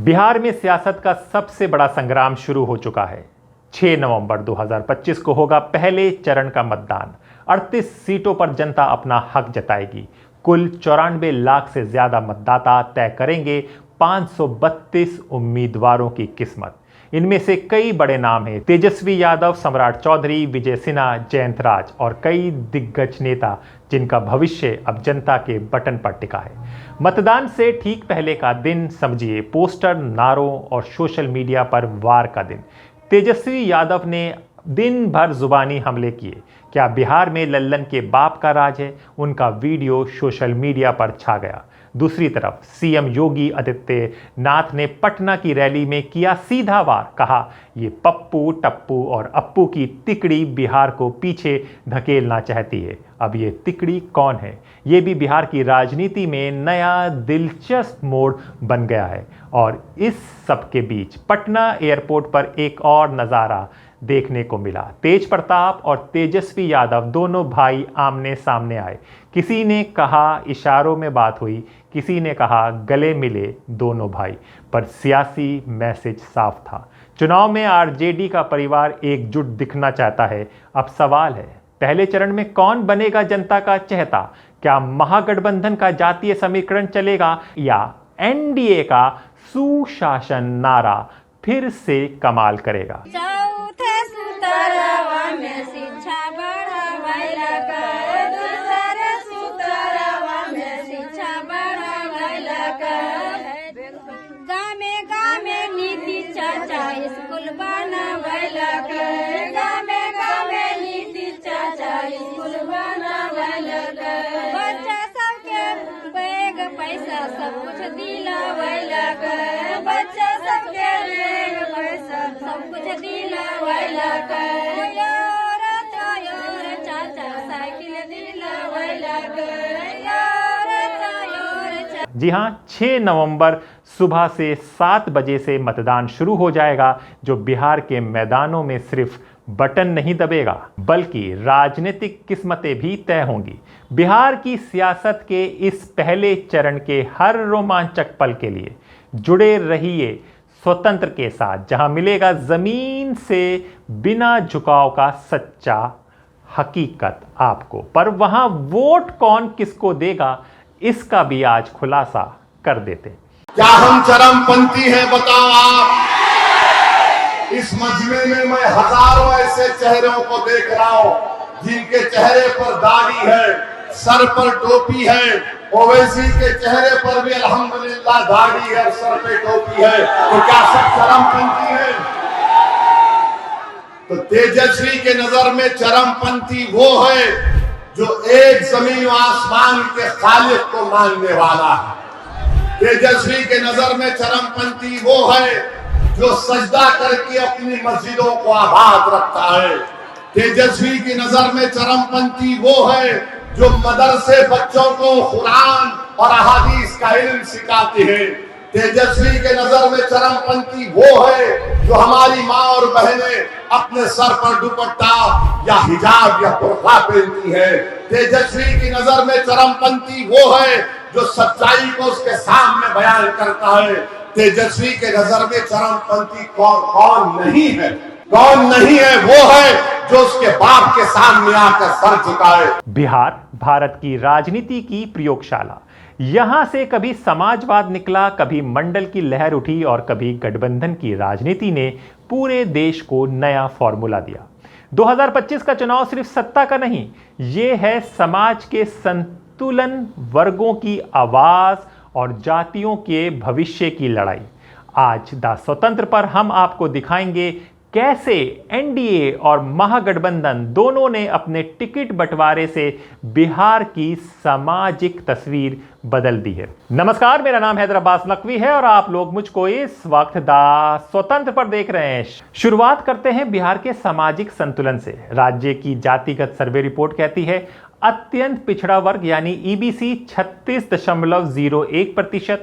बिहार में सियासत का सबसे बड़ा संग्राम शुरू हो चुका है। 6 नवंबर 2025 को होगा पहले चरण का मतदान। 38 सीटों पर जनता अपना हक जताएगी। कुल 94 लाख से ज्यादा मतदाता तय करेंगे 532 उम्मीदवारों की किस्मत। इनमें से कई बड़े नाम हैं, तेजस्वी यादव, सम्राट चौधरी, विजय सिन्हा, जयंत राज और कई दिग्गज नेता जिनका भविष्य अब जनता के बटन पर टिका है। मतदान से ठीक पहले का दिन समझिए पोस्टर, नारों और सोशल मीडिया पर वार का दिन। तेजस्वी यादव ने दिन भर जुबानी हमले किए। क्या बिहार में लल्लन के बाप का राज है? उनका वीडियो सोशल मीडिया पर छा गया। दूसरी तरफ सीएम योगी आदित्यनाथ ने पटना की रैली में किया सीधा वार। कहा, ये पप्पू, टप्पू और अप्पू की तिकड़ी बिहार को पीछे धकेलना चाहती है। अब ये तिकड़ी कौन है? ये भी बिहार की राजनीति में नया दिलचस्प मोड़ बन गया है। और इस सब के बीच पटना एयरपोर्ट पर एक और नज़ारा देखने को मिला। तेज प्रताप और तेजस्वी यादव दोनों भाई आमने सामने आए। किसी ने कहा इशारों में बात हुई, किसी ने कहा गले मिले दोनों भाई, पर सियासी मैसेज साफ था। चुनाव में आरजेडी का परिवार एकजुट दिखना चाहता है। अब सवाल है, पहले चरण में कौन बनेगा जनता का चहेता? क्या महागठबंधन का जातीय समीकरण चलेगा या एनडीए का सुशासन नारा फिर से कमाल करेगा? स्कूल बनवैलक, गामे गामे नीति चाचा स्कूल बनवैलक, बच्चा सबके बैग पैसा सब कुछ दिलवैलक, बच्चा सबके बैग पैसा सब कुछ दिलवैलक, योर चाचा साइकिल दिलवैलक। जी हां, 6 नवंबर सुबह से 7 बजे से मतदान शुरू हो जाएगा, जो बिहार के मैदानों में सिर्फ बटन नहीं दबेगा बल्कि राजनीतिक किस्मतें भी तय होंगी। बिहार की सियासत के इस पहले चरण के हर रोमांचक पल के लिए जुड़े रहिए स्वतंत्र के साथ, जहां मिलेगा जमीन से बिना झुकाव का सच्चा हकीकत आपको। पर वहां वोट कौन किसको देगा, इसका भी आज खुलासा कर देते। क्या हम चरमपंथी हैं बताओ आप? इस मजमे में मैं हजारों ऐसे चेहरों को देख रहा हूं जिनके चेहरे पर दाढ़ी है, सर पर टोपी है। ओवैसी के चेहरे पर भी अल्हम्दुलिल्लाह दाढ़ी है और सर पे टोपी है। तो क्या सब चरमपंथी हैं? तो तेजस्वी के नजर में चरमपंथी वो है जो एक जमीन व आसमान के खालिक को मानने वाला है। तेजस्वी के नजर में चरमपंथी वो है जो सजदा करके अपनी मस्जिदों को आबाद रखता है। तेजस्वी की नजर में चरमपंथी वो है जो मदरसे बच्चों को कुरान और अहादीस का इल्म सिखाते हैं। तेजस्वी के नजर में चरमपंथी वो है जो हमारी माँ और बहनें अपने सर पर दुपट्टा या हिजाब या बुर्का पहनती है। तेजस्वी की नजर में चरमपंथी वो है जो सच्चाई को उसके सामने बयान करता है। तेजस्वी के नजर में चरमपंथी कौन नहीं है? कौन नहीं है? वो है जो उसके बाप के सामने आकर सर झुकाए। बिहार भारत की राजनीति की प्रयोगशाला। यहां से कभी समाजवाद निकला, कभी मंडल की लहर उठी और कभी गठबंधन की राजनीति ने पूरे देश को नया फॉर्मूला दिया। 2025 का चुनाव सिर्फ सत्ता का नहीं, ये है समाज के संतुलन, वर्गों की आवाज और जातियों के भविष्य की लड़ाई। आज द स्वतंत्र पर हम आपको दिखाएंगे कैसे एनडीए और महागठबंधन दोनों ने अपने टिकट बंटवारे से बिहार की सामाजिक तस्वीर बदल दी है। नमस्कार, मेरा नाम हैदर अब्बास नकवी है और आप लोग मुझको इस वक्त द स्वतंत्र पर देख रहे हैं। शुरुआत करते हैं बिहार के सामाजिक संतुलन से। राज्य की जातिगत सर्वे रिपोर्ट कहती है अत्यंत पिछड़ा वर्ग यानी ईबीसी 36.01%,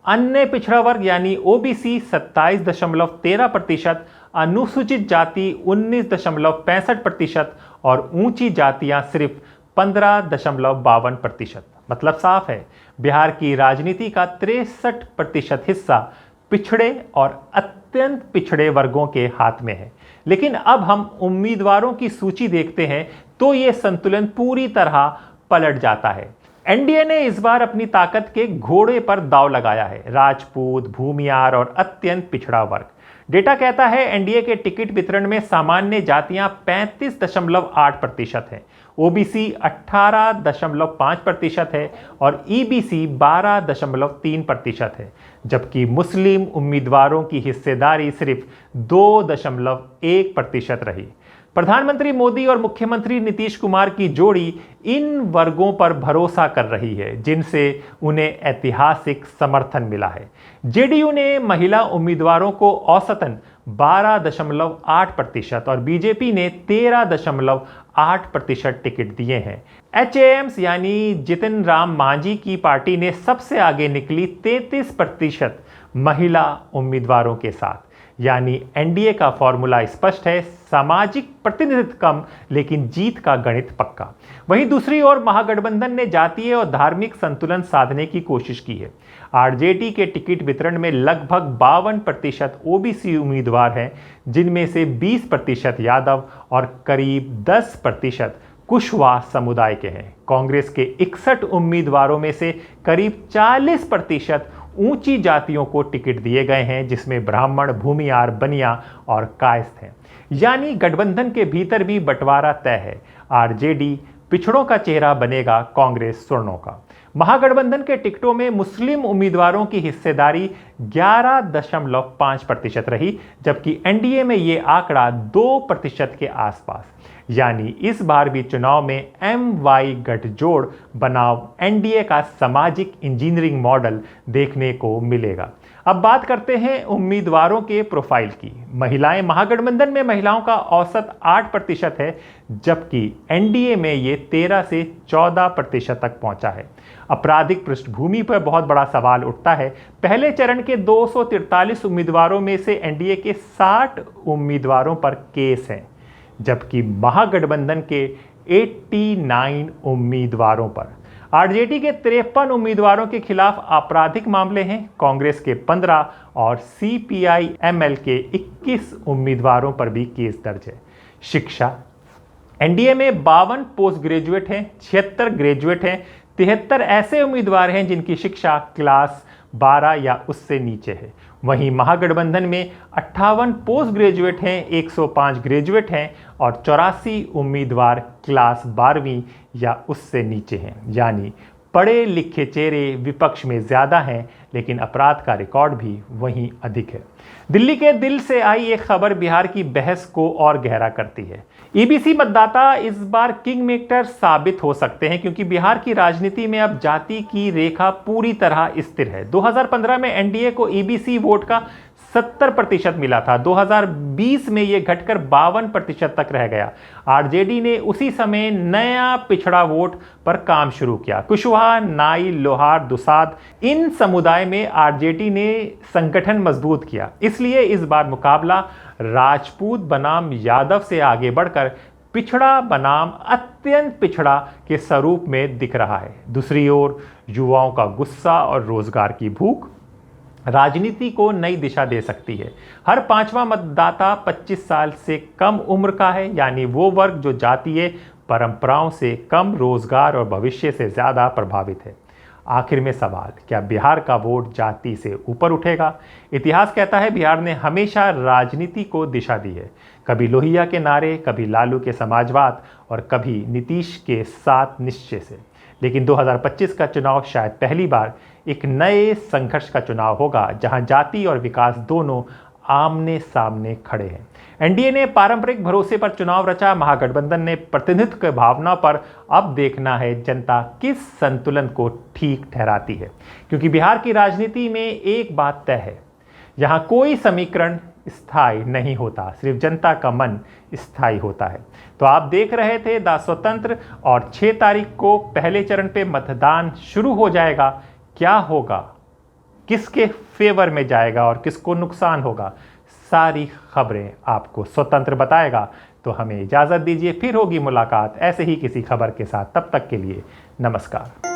अन्य पिछड़ा वर्ग यानी ओबीसी 27.13%, अनुसूचित जाति 19.65% और ऊंची जातियां सिर्फ 15.52%। मतलब साफ है, बिहार की राजनीति का 63% हिस्सा पिछड़े और अत्यंत पिछड़े वर्गों के हाथ में है। लेकिन अब हम उम्मीदवारों की सूची देखते हैं तो यह संतुलन पूरी तरह पलट जाता है। एनडीए ने इस बार अपनी ताकत के घोड़े पर दांव लगाया है, राजपूत, भूमियार और अत्यंत पिछड़ा वर्ग। डेटा कहता है एनडीए के टिकट वितरण में सामान्य जातियां 35.8% हैं, ओबीसी 18.5% है और ईबीसी 12.3% है, जबकि मुस्लिम उम्मीदवारों की हिस्सेदारी सिर्फ 2.1% रही। प्रधानमंत्री मोदी और मुख्यमंत्री नीतीश कुमार की जोड़ी इन वर्गों पर भरोसा कर रही है जिनसे उन्हें ऐतिहासिक समर्थन मिला है। जेडीयू ने महिला उम्मीदवारों को औसतन 12.8% और बीजेपी ने 13.8% टिकट दिए हैं। एचएएम्स यानी जितिन राम मांझी की पार्टी ने सबसे आगे निकली 33% महिला उम्मीदवारों के साथ। यानी एनडीए का फॉर्मूला स्पष्ट है, सामाजिक प्रतिनिधित्व कम लेकिन जीत का गणित पक्का। वहीं दूसरी ओर महागठबंधन ने जातीय और धार्मिक संतुलन साधने की कोशिश की है। आरजेडी के टिकट वितरण में लगभग 52% ओबीसी उम्मीदवार हैं, जिनमें से 20% यादव और करीब 10% कुशवाहा समुदाय के हैं। कांग्रेस के 61 उम्मीदवारों में से करीब 40% ऊंची जातियों को टिकट दिए गए हैं, जिसमें ब्राह्मण, भूमियार, बनिया और कायस्थ हैं। यानी गठबंधन के भीतर भी बंटवारा तय है। आरजेडी पिछड़ों का चेहरा बनेगा, कांग्रेस स्वर्णों का। महागठबंधन के टिकटों में मुस्लिम उम्मीदवारों की हिस्सेदारी 11.5% रही, जबकि एनडीए में यह आंकड़ा 2% के आसपास। यानी इस बार भी चुनाव में एमवाई गठजोड़ बनाम एनडीए का सामाजिक इंजीनियरिंग मॉडल देखने को मिलेगा। अब बात करते हैं उम्मीदवारों के प्रोफाइल की। महिलाएं, महागठबंधन में महिलाओं का औसत 8% है, जबकि एनडीए में ये 13 से 14% तक पहुंचा है। आपराधिक पृष्ठभूमि पर बहुत बड़ा सवाल उठता है। पहले चरण के 243 उम्मीदवारों में से एनडीए के 60 उम्मीदवारों पर केस हैं, जबकि महागठबंधन के 89 उम्मीदवारों पर। आरजेडी के 53 उम्मीदवारों के खिलाफ आपराधिक मामले हैं, कांग्रेस के 15 और सीपीआई-एमएल के 21 उम्मीदवारों पर भी केस दर्ज है। शिक्षा, एनडीए में 52 पोस्ट ग्रेजुएट हैं, 76 ग्रेजुएट हैं, 73 ऐसे उम्मीदवार हैं जिनकी शिक्षा क्लास 12 या उससे नीचे है। वहीं महागठबंधन में 58 पोस्ट ग्रेजुएट हैं, 105 ग्रेजुएट हैं और 84 उम्मीदवार क्लास 12वीं या उससे नीचे हैं। यानी पढ़े लिखे चेहरे विपक्ष में ज़्यादा हैं, लेकिन अपराध का रिकॉर्ड भी वहीं अधिक है। दिल्ली के दिल से आई एक खबर बिहार की बहस को और गहरा करती है। ईबीसी मतदाता इस बार किंग मेकर साबित हो सकते हैं, क्योंकि बिहार की राजनीति में अब जाति की रेखा पूरी तरह स्थिर है। 2015 में एनडीए को ईबीसी वोट का 70% मिला था। 2020 में यह घटकर 52% तक रह गया। आरजेडी ने उसी समय नया पिछड़ा वोट पर काम शुरू किया। कुशवाहा, नाई, लोहार, दुसाद, इन समुदाय में आरजेडी ने संगठन मजबूत किया। इसलिए इस बार मुकाबला राजपूत बनाम यादव से आगे बढ़कर पिछड़ा बनाम अत्यंत पिछड़ा के स्वरूप में दिख रहा है। दूसरी ओर युवाओं का गुस्सा और रोजगार की भूख राजनीति को नई दिशा दे सकती है। हर 5वां मतदाता 25 साल से कम उम्र का है, यानी वो वर्ग जो जातीय परंपराओं से कम, रोजगार और भविष्य से ज़्यादा प्रभावित है। आखिर में सवाल, क्या बिहार का वोट जाति से ऊपर उठेगा? इतिहास कहता है बिहार ने हमेशा राजनीति को दिशा दी है। कभी लोहिया के नारे, कभी लालू के समाजवाद और कभी नीतीश के साथ निश्चय से। लेकिन 2025 का चुनाव शायद पहली बार एक नए संघर्ष का चुनाव होगा, जहां जाति और विकास दोनों आमने सामने खड़े हैं। एनडीए ने पारंपरिक भरोसे पर चुनाव रचा, महागठबंधन ने प्रतिनिधित्व की भावना पर। अब देखना है जनता किस संतुलन को ठीक ठहराती है, क्योंकि बिहार की राजनीति में एक बात तय है, यहाँ कोई समीकरण स्थायी नहीं होता, सिर्फ जनता का मन स्थायी होता है। तो आप देख रहे थे द स्वतंत्र, और 6 तारीख को पहले चरण पे मतदान शुरू हो जाएगा। क्या होगा, किसके फेवर में जाएगा और किसको नुकसान होगा, सारी खबरें आपको स्वतंत्र बताएगा। तो हमें इजाज़त दीजिए, फिर होगी मुलाकात ऐसे ही किसी खबर के साथ। तब तक के लिए नमस्कार।